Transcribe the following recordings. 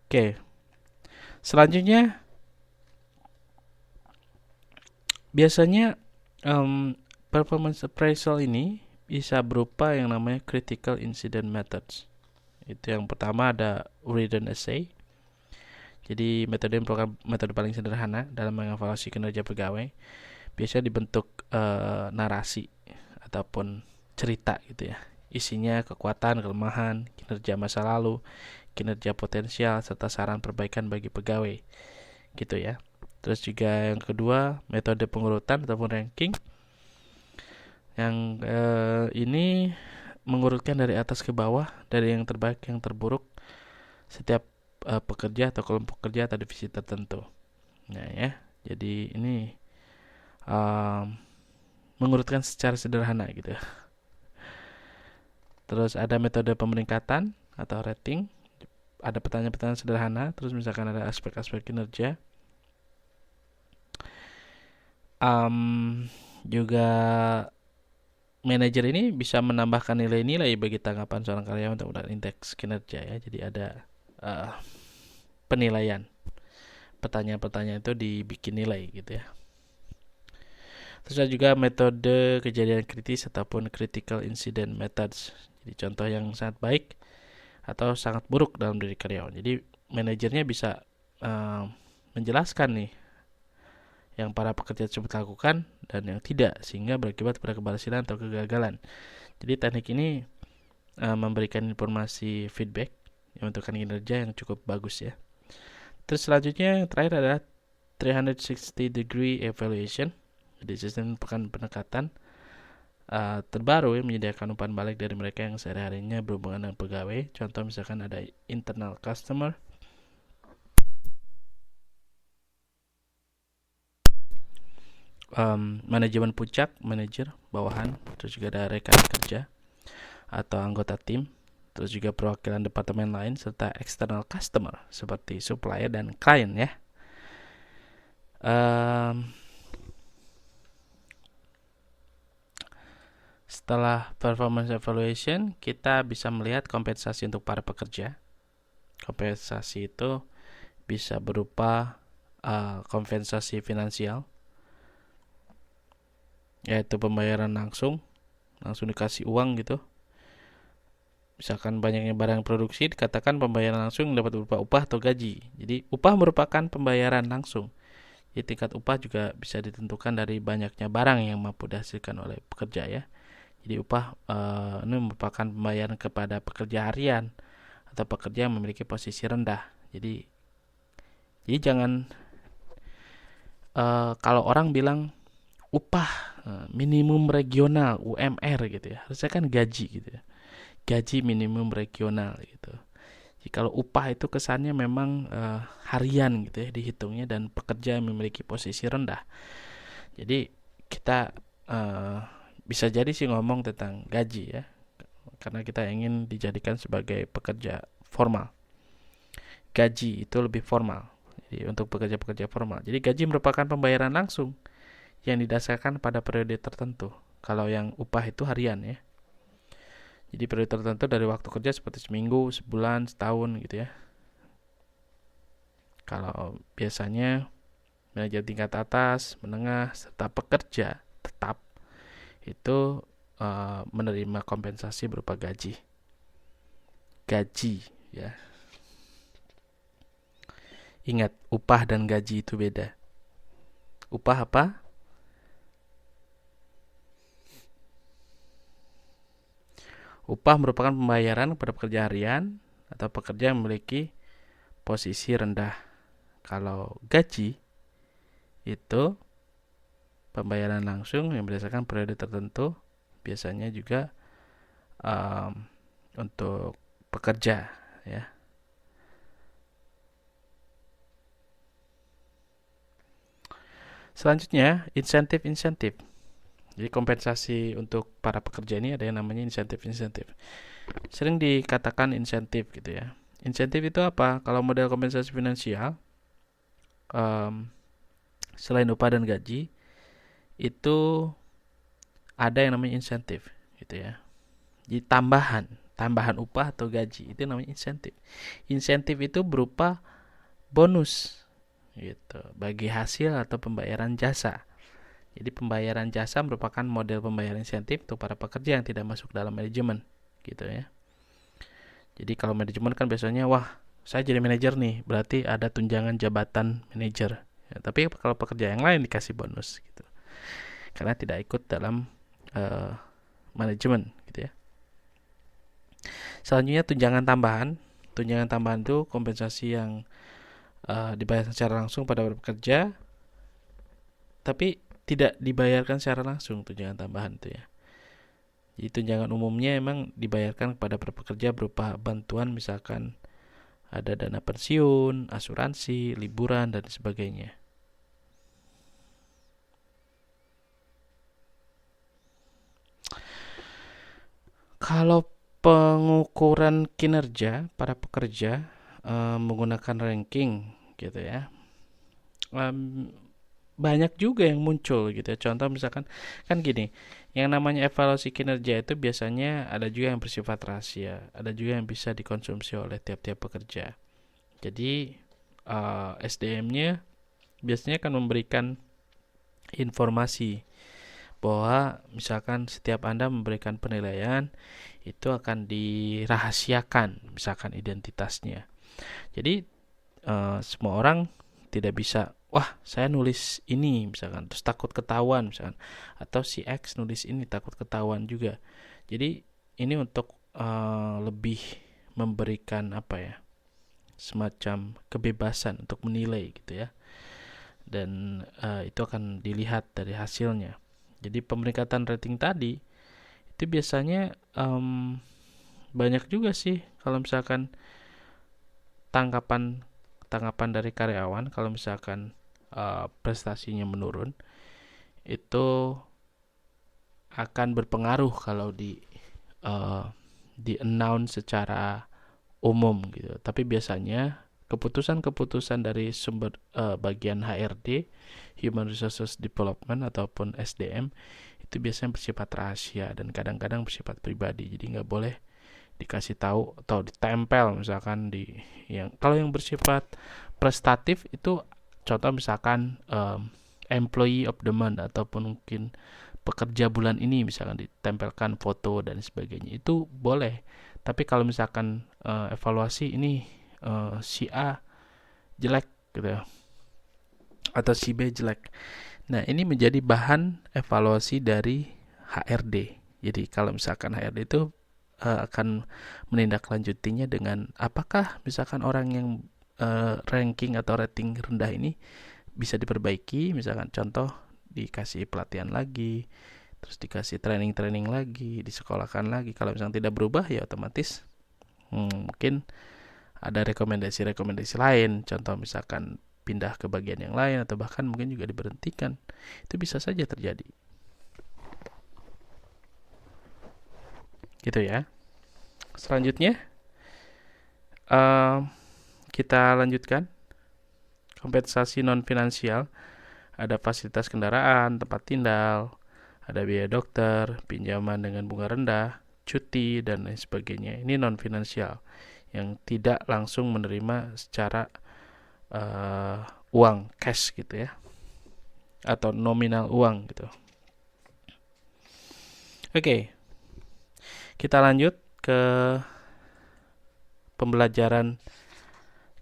Oke, selanjutnya biasanya performance appraisal ini bisa berupa yang namanya critical incident methods. Itu yang pertama ada written essay. Jadi metode yang merupakan metode paling sederhana dalam mengevaluasi kinerja pegawai. Biasanya dibentuk narasi ataupun cerita gitu ya. Isinya kekuatan, kelemahan, kinerja masa lalu, kinerja potensial, serta saran perbaikan bagi pegawai gitu ya. Terus juga yang kedua metode pengurutan ataupun ranking. Yang ini mengurutkan dari atas ke bawah, dari yang terbaik yang terburuk setiap pekerja atau kelompok kerja atau divisi tertentu. Nah ya, jadi ini mengurutkan secara sederhana gitu. Terus ada metode pemeringkatan atau rating. Ada pertanyaan-pertanyaan sederhana. Terus misalkan ada aspek-aspek kinerja. Juga manajer ini bisa menambahkan nilai-nilai bagi tanggapan seorang karyawan untuk mendapatkan indeks kinerja ya. Jadi ada penilaian. Pertanyaan-pertanyaan itu dibikin nilai gitu ya. Terus ada juga metode kejadian kritis ataupun critical incident methods. Jadi contoh yang sangat baik atau sangat buruk dalam diri karyawan. Jadi manajernya bisa menjelaskan nih yang para pekerja tersebut lakukan dan yang tidak, sehingga berakibat pada keberhasilan atau kegagalan. Jadi teknik ini memberikan informasi feedback yang menentukan kinerja yang cukup bagus ya. Terus selanjutnya yang terakhir adalah 360 degree evaluation. Jadi sistem pendekatan terbaru yang menyediakan umpan balik dari mereka yang sehari-harinya berhubungan dengan pegawai. Contoh misalkan ada internal customer, manajemen puncak, manajer, bawahan, terus juga ada rekan kerja atau anggota tim, terus juga perwakilan departemen lain, serta external customer seperti supplier dan klien ya. Setelah performance evaluation, kita bisa melihat kompensasi untuk para pekerja. Kompensasi itu bisa berupa kompensasi finansial, yaitu pembayaran langsung dikasih uang gitu. Misalkan banyaknya barang produksi, dikatakan pembayaran langsung dapat berupa upah atau gaji. Jadi upah merupakan pembayaran langsung. Jadi tingkat upah juga bisa ditentukan dari banyaknya barang yang mampu dihasilkan oleh pekerja ya. Jadi upah ini merupakan pembayaran kepada pekerja harian atau pekerja yang memiliki posisi rendah. Jadi jangan kalau orang bilang upah minimum regional UMR gitu ya, harusnya kan gaji gitu ya, gaji minimum regional gitu. Jadi kalau upah itu kesannya memang harian gitu ya dihitungnya, dan pekerja yang memiliki posisi rendah. Jadi kita bisa jadi sih ngomong tentang gaji ya, karena kita ingin dijadikan sebagai pekerja formal. Gaji itu lebih formal. Jadi untuk pekerja-pekerja formal. Jadi gaji merupakan pembayaran langsung yang didasarkan pada periode tertentu. Kalau yang upah itu harian ya. Jadi periode tertentu dari waktu kerja seperti seminggu, sebulan, setahun gitu ya. Kalau biasanya manajer tingkat atas, menengah, serta pekerja tetap itu menerima kompensasi berupa gaji. Gaji ya. Ingat, upah dan gaji itu beda. Upah apa? Upah merupakan pembayaran kepada pekerja harian atau pekerja yang memiliki posisi rendah. Kalau gaji itu pembayaran langsung yang berdasarkan periode tertentu, biasanya juga untuk pekerja ya. Selanjutnya insentif. Jadi kompensasi untuk para pekerja ini ada yang namanya insentif. Sering dikatakan insentif gitu ya. Insentif itu apa? Kalau model kompensasi finansial, selain upah dan gaji, itu ada yang namanya insentif gitu ya. Jadi tambahan tambahan upah atau gaji. Itu namanya insentif. Insentif itu berupa bonus gitu bagi hasil atau pembayaran jasa. Jadi pembayaran jasa merupakan model pembayaran insentif untuk para pekerja yang tidak masuk dalam manajemen gitu ya. Jadi kalau manajemen kan biasanya wah, saya jadi manajer nih, berarti ada tunjangan jabatan manajer. Ya, tapi kalau pekerja yang lain dikasih bonus gitu. Karena tidak ikut dalam manajemen gitu ya. Selanjutnya tunjangan tambahan. Tunjangan tambahan itu kompensasi yang dibayar secara langsung pada pekerja, tapi tidak dibayarkan secara langsung tunjangan tambahan itu ya. Jadi tunjangan umumnya emang dibayarkan kepada pekerja berupa bantuan, misalkan ada dana pensiun, asuransi, liburan, dan sebagainya. Kalau pengukuran kinerja para pekerja menggunakan ranking gitu ya, banyak juga yang muncul gitu ya. Contoh misalkan kan gini, yang namanya evaluasi kinerja itu biasanya ada juga yang bersifat rahasia, ada juga yang bisa dikonsumsi oleh tiap-tiap pekerja. Jadi SDM-nya biasanya akan memberikan informasi bahwa misalkan setiap Anda memberikan penilaian itu akan dirahasiakan, misalkan identitasnya. Jadi semua orang tidak bisa, wah saya nulis ini misalkan terus takut ketahuan misalkan, atau si X nulis ini takut ketahuan juga. Jadi ini untuk lebih memberikan apa ya, semacam kebebasan untuk menilai gitu ya, dan itu akan dilihat dari hasilnya. Jadi peningkatan rating tadi itu biasanya banyak juga sih kalau misalkan tanggapan dari karyawan kalau misalkan prestasinya menurun, itu akan berpengaruh kalau di announce secara umum gitu. Tapi biasanya keputusan-keputusan dari sumber bagian HRD, Human Resources Development ataupun SDM, itu biasanya bersifat rahasia dan kadang-kadang bersifat pribadi. Jadi nggak boleh dikasih tahu atau ditempel misalkan di yang. Kalau yang bersifat prestatif itu contoh misalkan employee of the month ataupun mungkin pekerja bulan ini misalkan ditempelkan foto dan sebagainya, itu boleh. Tapi kalau misalkan evaluasi ini si A jelek gitu ya, atau si B jelek, nah ini menjadi bahan evaluasi dari HRD. Jadi kalau misalkan HRD itu akan menindaklanjutinya dengan apakah misalkan orang yang ranking atau rating rendah ini bisa diperbaiki, misalkan contoh dikasih pelatihan lagi, terus dikasih training lagi, disekolahkan lagi. Kalau misalkan tidak berubah ya otomatis mungkin ada rekomendasi lain, contoh misalkan pindah ke bagian yang lain atau bahkan mungkin juga diberhentikan. Itu bisa saja terjadi. Gitu ya. Selanjutnya kita lanjutkan kompensasi non finansial. Ada fasilitas kendaraan, tempat tinggal, ada biaya dokter, pinjaman dengan bunga rendah, cuti dan lain sebagainya. Ini non finansial yang tidak langsung menerima secara uang cash gitu ya, atau nominal uang gitu. Oke. Kita lanjut ke pembelajaran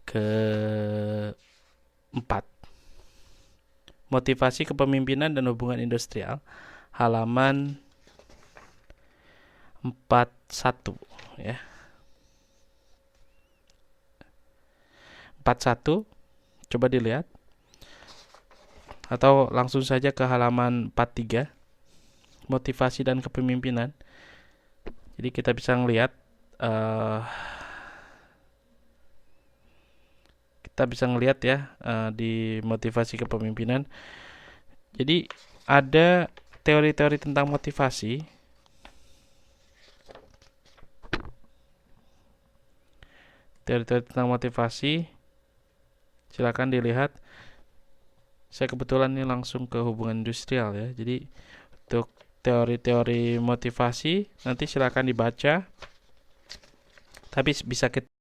ke-4. Motivasi kepemimpinan dan hubungan industrial, halaman 41 ya. 41 coba dilihat atau langsung saja ke halaman 43. Motivasi dan kepemimpinan. Jadi kita bisa ngelihat ya di motivasi kepemimpinan. Jadi ada teori-teori tentang motivasi. Teori-teori tentang motivasi silakan dilihat. Saya kebetulan ini langsung ke hubungan industrial ya. Jadi untuk teori-teori motivasi nanti silakan dibaca tapi bisa kita